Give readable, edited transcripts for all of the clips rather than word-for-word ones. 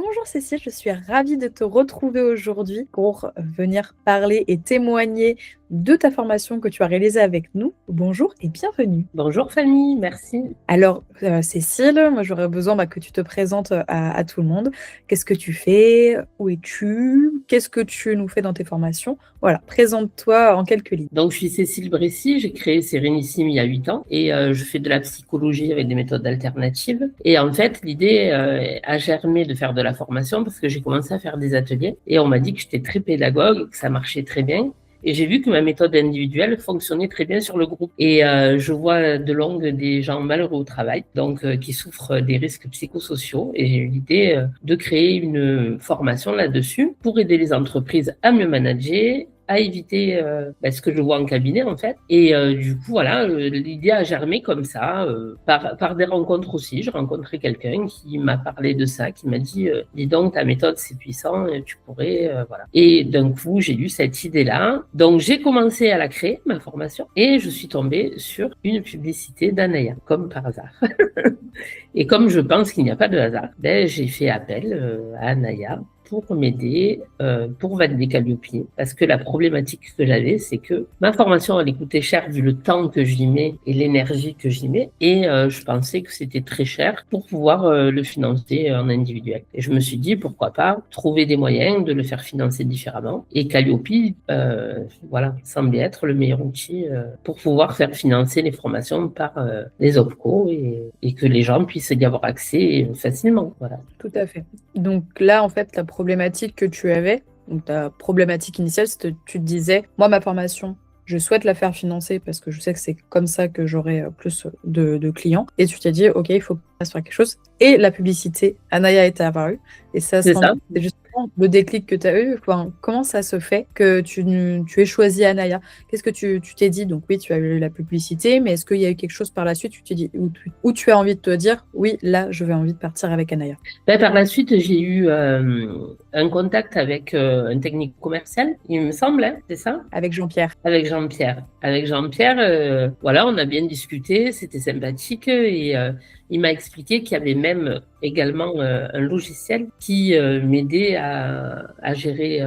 Bonjour Cécile, je suis ravie de te retrouver aujourd'hui pour venir parler et témoigner de ta formation que tu as réalisée avec nous. Bonjour et bienvenue. Bonjour famille, merci. Alors Cécile, moi j'aurais besoin que tu te présentes à tout le monde. Qu'est-ce que tu fais? Où es-tu? Qu'est-ce que tu nous fais dans tes formations? Voilà, présente-toi en quelques lignes. Donc je suis Cécile Bressy, j'ai créé Sérénissime il y a 8 ans et je fais de la psychologie avec des méthodes alternatives. Et en fait, l'idée a germé de faire de la formation parce que j'ai commencé à faire des ateliers et on m'a dit que j'étais très pédagogue, que ça marchait très bien. Et j'ai vu que ma méthode individuelle fonctionnait très bien sur le groupe. Et je vois de longue des gens malheureux au travail, donc qui souffrent des risques psychosociaux. Et j'ai eu l'idée de créer une formation là-dessus pour aider les entreprises à mieux manager, à éviter ce que je vois en cabinet en fait. Et du coup, voilà, l'idée a germé comme ça, par des rencontres aussi. J'ai rencontré quelqu'un qui m'a parlé de ça, qui m'a dit, dis donc, ta méthode, c'est puissant, tu pourrais, voilà. Et d'un coup, j'ai eu cette idée-là. Donc, j'ai commencé à la créer, ma formation, et je suis tombée sur une publicité d'Anaya, comme par hasard. Et comme je pense qu'il n'y a pas de hasard, j'ai fait appel à Anaya pour m'aider, pour valider Calliope. Parce que la problématique que j'avais, c'est que ma formation, elle coûtait cher vu le temps que j'y mets et l'énergie que j'y mets. Et je pensais que c'était très cher pour pouvoir le financer en individuel. Et je me suis dit, pourquoi pas trouver des moyens de le faire financer différemment. Et Calliope, voilà, semblait être le meilleur outil pour pouvoir faire financer les formations par les OPCO et que les gens puissent y avoir accès facilement. Voilà. Tout à fait. Donc là, en fait, la problématique que tu avais, donc ta problématique initiale, c'était tu te disais, moi, ma formation, je souhaite la faire financer parce que je sais que c'est comme ça que j'aurai plus de clients. Et tu t'es dit, OK, il faut faire quelque chose. Et la publicité, Anaya est apparue. Et ça, C'est ça. c'est justement le déclic que tu as eu. Enfin, comment ça se fait que tu aies choisi Anaya? Qu'est-ce que tu t'es dit? Donc oui, tu as eu la publicité, mais est-ce qu'il y a eu quelque chose par la suite, tu t'es dit, où tu as envie de te dire, oui, là, je vais envie de partir avec Anaya? Par la suite, j'ai eu un contact avec un technique commercial, il me semble, hein, c'est ça? Avec Jean-Pierre. Avec Jean-Pierre. Avec Jean-Pierre, voilà, on a bien discuté, c'était sympathique et il m'a expliqué qu'il y avait même également un logiciel qui m'aidait à gérer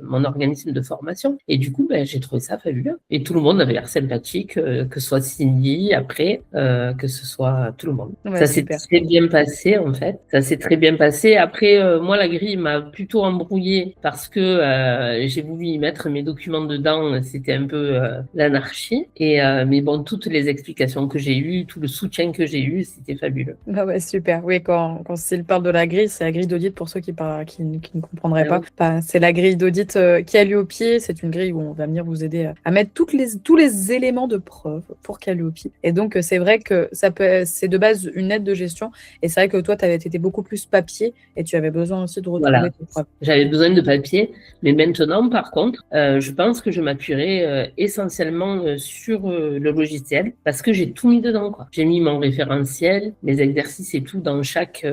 mon organisme de formation. Et du coup, j'ai trouvé ça fabuleux. Et tout le monde avait l'air sympathique, que ce soit Cindy, après, que ce soit tout le monde. Ouais, Ça s'est super. très bien passé, en fait. Ça s'est très bien passé. Après, moi, la grille m'a plutôt embrouillée parce que j'ai voulu y mettre mes documents dedans. C'était un peu l'anarchie. Et mais bon, toutes les explications que j'ai eues, tout le soutien que j'ai eu, c'était fabuleux. Ah ouais, super. Oui, quand s'il parle de la grille, c'est la grille d'audit pour ceux qui ne comprendraient Ah pas. oui. C'est la grille d'audit Calliope. C'est une grille où on va venir vous aider à mettre tous les éléments de preuve pour Calliope. Et donc, c'est vrai que c'est de base une aide de gestion. Et c'est vrai que toi, tu avais été beaucoup plus papier et tu avais besoin aussi de retrouver Voilà. tes preuves. J'avais besoin de papier, mais maintenant, par contre, je pense que je m'appuierai essentiellement sur le logiciel parce que j'ai tout mis dedans, quoi. J'ai mis mon référentiel, mes exercices et tout dans chaque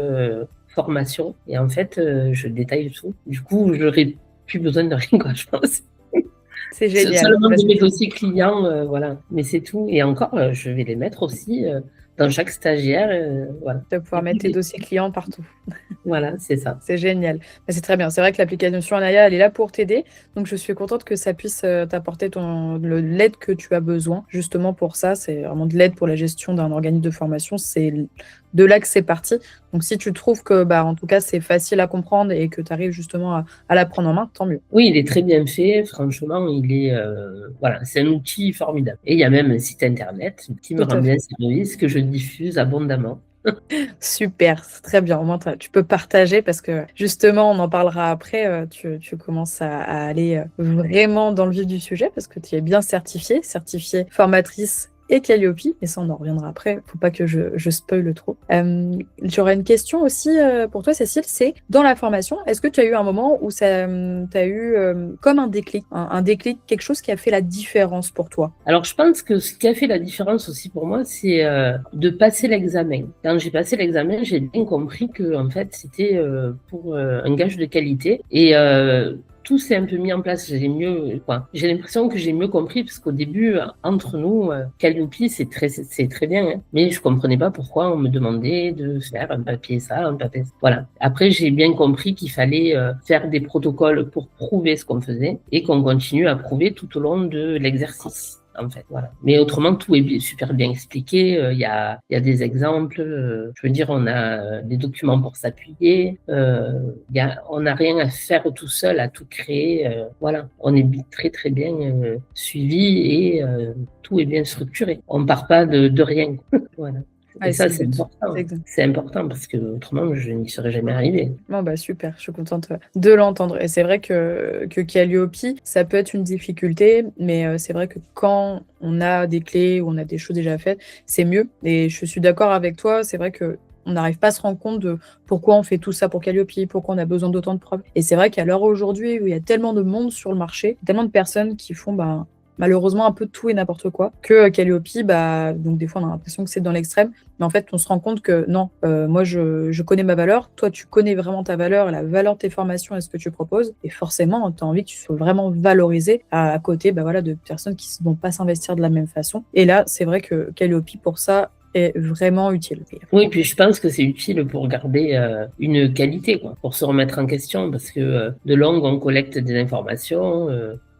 formation. Et en fait, je détaille tout. Du coup, j'aurais plus besoin de rien, quoi, je pense. C'est génial. Seulement Bah, de mes dossiers clients, voilà. Mais c'est tout. Et encore, je vais les mettre aussi dans chaque stagiaire, voilà. tu vas pouvoir Du coup, mettre tes dossiers clients partout. voilà, c'est ça. C'est génial. Bah, c'est très bien. C'est vrai que l'application Anaya, elle est là pour t'aider. Donc, je suis contente que ça puisse t'apporter l'aide que tu as besoin. Justement pour ça, c'est vraiment de l'aide pour la gestion d'un organisme de formation. C'est de là que c'est parti. Donc, si tu trouves que, en tout cas, c'est facile à comprendre et que tu arrives justement à la prendre en main, tant mieux. Oui, il est très bien fait. Franchement, il est, voilà, c'est un outil formidable. Et il y a même un site internet qui me Tout rend à bien fait. service que je diffuse abondamment. Super, c'est très bien. Au moins, tu peux partager parce que justement, on en parlera après. Tu commences à aller vraiment dans le vif du sujet parce que tu es bien certifiée formatrice et Calliope. Et ça, on en reviendra après. Faut pas que je spoile trop. J'aurais une question aussi pour toi, Cécile. C'est dans la formation, est-ce que tu as eu un moment où tu as eu comme un déclic, un déclic, quelque chose qui a fait la différence pour toi? Alors, je pense que ce qui a fait la différence aussi pour moi, c'est de passer l'examen. Quand j'ai passé l'examen, j'ai bien compris que en fait, c'était pour un gage de qualité. Et tout s'est un peu mis en place. J'ai l'impression que j'ai mieux compris parce qu'au début, entre nous, Calliope, c'est très bien, hein, mais je comprenais pas pourquoi on me demandait de faire un papier ça, un papier ça. Voilà. Après, j'ai bien compris qu'il fallait faire des protocoles pour prouver ce qu'on faisait et qu'on continue à prouver tout au long de l'exercice. En fait, voilà. Mais autrement, tout est super bien expliqué. Il y a des exemples. Je veux dire, on a des documents pour s'appuyer. On n'a rien à faire tout seul, à tout créer. Voilà, on est très très bien suivi et tout est bien structuré. On part pas de rien. Voilà. Et ça, c'est important. C'est important parce que autrement, je n'y serais jamais arrivée. Bon, bah super, je suis contente de l'entendre. Et c'est vrai que Calliope, ça peut être une difficulté, mais c'est vrai que quand on a des clés ou on a des choses déjà faites, c'est mieux. Et je suis d'accord avec toi, c'est vrai que on n'arrive pas à se rendre compte de pourquoi on fait tout ça pour Calliope, pourquoi on a besoin d'autant de preuves. Et c'est vrai qu'à l'heure aujourd'hui, où il y a tellement de monde sur le marché, tellement de personnes qui font malheureusement un peu tout et n'importe quoi, que Calliope, donc des fois on a l'impression que c'est dans l'extrême, mais en fait on se rend compte que non, moi je connais ma valeur, toi tu connais vraiment ta valeur, la valeur de tes formations et ce que tu proposes, et forcément tu as envie que tu sois vraiment valorisé à côté de personnes qui ne vont pas s'investir de la même façon. Et là c'est vrai que Calliope pour ça est vraiment utile. Oui, puis je pense que c'est utile pour garder une qualité, quoi, pour se remettre en question, parce que de longue, on collecte des informations,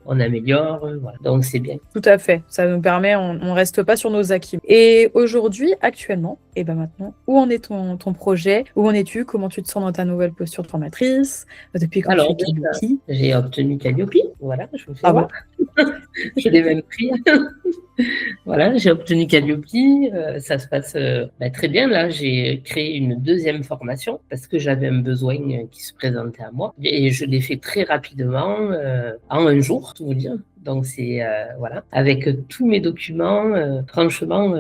on améliore, voilà. Donc c'est bien. Tout à fait, ça nous permet, on reste pas sur nos acquis. Et aujourd'hui, actuellement, et maintenant, où en est ton projet? Où en es-tu? Comment tu te sens dans ta nouvelle posture de formatrice? Depuis quand tu es Calliope? J'ai obtenu Calliope, voilà, je vous fais voir. Je l'ai même pris. Voilà, j'ai obtenu Calliope, ça se passe très bien. Là, j'ai créé une deuxième formation parce que j'avais un besoin qui se présentait à moi et je l'ai fait très rapidement, en un jour, tout vous dire. Donc c'est voilà, avec tous mes documents, franchement.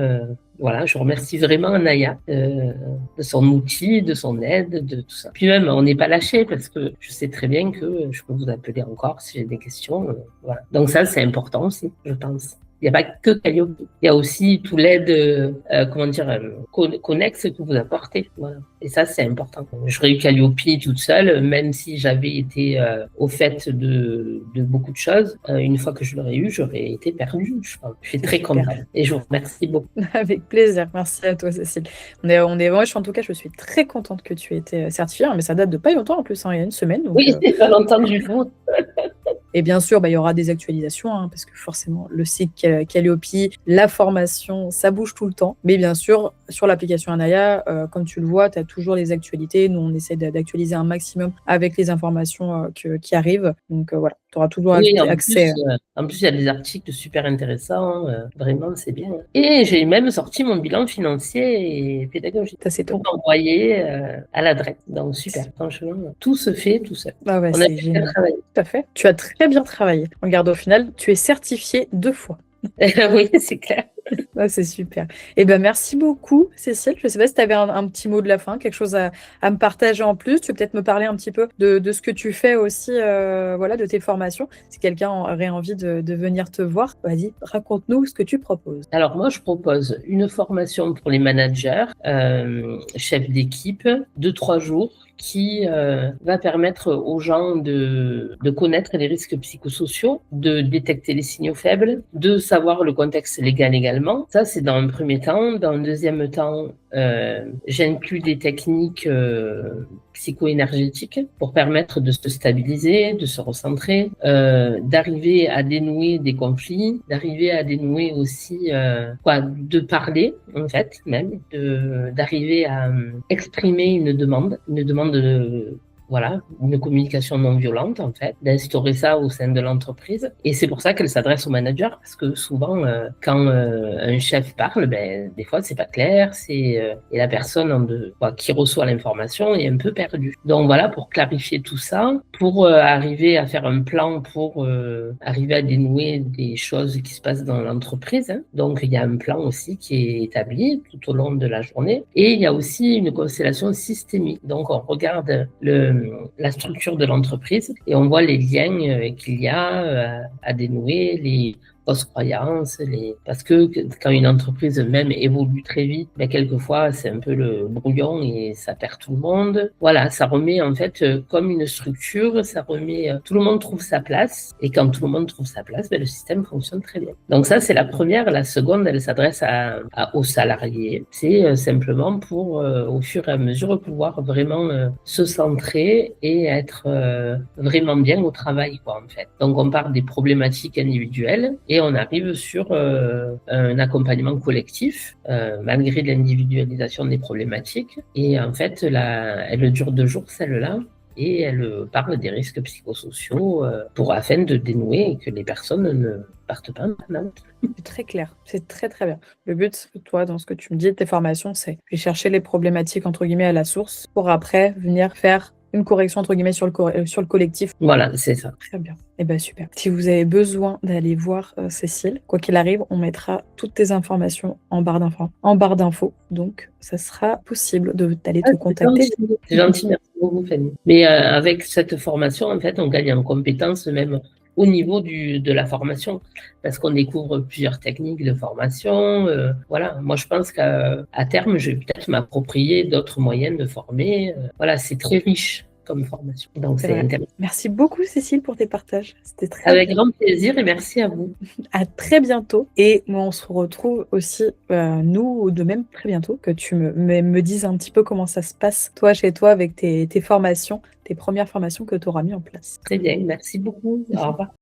Voilà, je remercie vraiment Naya de son outil, de son aide, de tout ça. Puis même, on n'est pas lâché parce que je sais très bien que je peux vous appeler encore si j'ai des questions. Voilà. Donc ça, c'est important aussi, je pense. Il n'y a pas que Calliope. Il y a aussi tout l'aide, connexe que vous apportez. Voilà. Et ça, c'est important. J'aurais eu Calliope toute seule, même si j'avais été au fait de beaucoup de choses. Une fois que je l'aurais eu, j'aurais été perdue. Je suis très contente. Et je vous remercie beaucoup. Avec plaisir. Merci à toi, Cécile. Moi, en tout cas, je suis très contente que tu aies été certifiée, mais ça date de pas longtemps en plus, il y a une semaine. Donc, oui, c'est pas longtemps du tout. Et bien sûr, il y aura des actualisations, parce que forcément, le site Calliope, la formation, ça bouge tout le temps. Mais bien sûr, sur l'application Anaya, comme tu le vois, tu as toujours les actualités. Nous, on essaie d'actualiser un maximum avec les informations qui arrivent. Donc voilà, tu auras toujours accès. En plus, il y a des articles super intéressants. Vraiment, c'est bien. Et j'ai même sorti mon bilan financier et pédagogique. Ça, c'est tout envoyé à l'adresse. Donc super, franchement, tout se fait tout seul. Ah ouais, c'est génial. Tout à fait. Tu as très bien travaillé. Regarde, au final, tu es certifiée 2 fois. Oui, c'est clair. Ouais, c'est super. Eh ben, merci beaucoup, Cécile. Je ne sais pas si tu avais un petit mot de la fin, quelque chose à me partager en plus. Tu peux peut-être me parler un petit peu de ce que tu fais aussi, de tes formations. Si quelqu'un aurait envie de venir te voir, vas-y, raconte-nous ce que tu proposes. Alors moi, je propose une formation pour les managers, chefs d'équipe, de 3 jours, qui va permettre aux gens de connaître les risques psychosociaux, de détecter les signaux faibles, de savoir le contexte légal également. Ça, c'est dans un premier temps. Dans un deuxième temps, j'inclus des techniques psycho-énergétiques pour permettre de se stabiliser, de se recentrer, d'arriver à dénouer des conflits, d'arriver à dénouer aussi, de parler, en fait, même, d'arriver à exprimer une demande une communication non violente, en fait, d'instaurer ça au sein de l'entreprise. Et c'est pour ça qu'elle s'adresse aux managers, parce que souvent, quand un chef parle, des fois, c'est pas clair, et la personne qui reçoit l'information est un peu perdue. Donc voilà, pour clarifier tout ça, pour arriver à faire un plan, pour arriver à dénouer des choses qui se passent dans l'entreprise. Donc il y a un plan aussi qui est établi tout au long de la journée. Et il y a aussi une constellation systémique. Donc on regarde la structure de l'entreprise et on voit les liens qu'il y a à dénouer, fausses croyances, parce que quand une entreprise même évolue très vite, ben, quelquefois c'est un peu le brouillon et ça perd tout le monde. Voilà, ça remet en fait comme une structure, ça remet, tout le monde trouve sa place, et quand tout le monde trouve sa place, ben, le système fonctionne très bien. Donc ça, c'est la première. La seconde, elle s'adresse aux salariés. C'est simplement pour, au fur et à mesure, pouvoir vraiment se centrer et être vraiment bien au travail, quoi, en fait. Donc on part des problématiques individuelles et on arrive sur un accompagnement collectif, malgré l'individualisation des problématiques. Et en fait, elle dure 2 jours, celle-là. Et elle parle des risques psychosociaux afin de dénouer et que les personnes ne partent pas en burn-out. C'est très clair, c'est très très bien. Le but, toi, dans ce que tu me dis, tes formations, c'est aller chercher les problématiques, entre guillemets, à la source, pour après venir faire une correction, entre guillemets, sur le collectif. Voilà, c'est ça. Très bien. Eh bien, super. Si vous avez besoin d'aller voir Cécile, quoi qu'il arrive, on mettra toutes tes informations en barre d'infos. Donc, ça sera possible d'aller te contacter. C'est gentil, merci beaucoup, Fanny. Mais avec cette formation, en fait, on gagne en compétences même au niveau de la formation, parce qu'on découvre plusieurs techniques de formation. Voilà, moi je pense qu'à terme, je vais peut-être m'approprier d'autres moyens de former. Voilà, c'est très riche comme formation. Donc c'est intéressant. Merci beaucoup, Cécile, pour tes partages. C'était très Avec grand plaisir et merci à vous. À très bientôt. Et moi, on se retrouve aussi, nous, de même très bientôt, que tu me dises un petit peu comment ça se passe, toi, chez toi, avec tes formations, tes premières formations que tu auras mis en place. Très bien, merci beaucoup. Au revoir.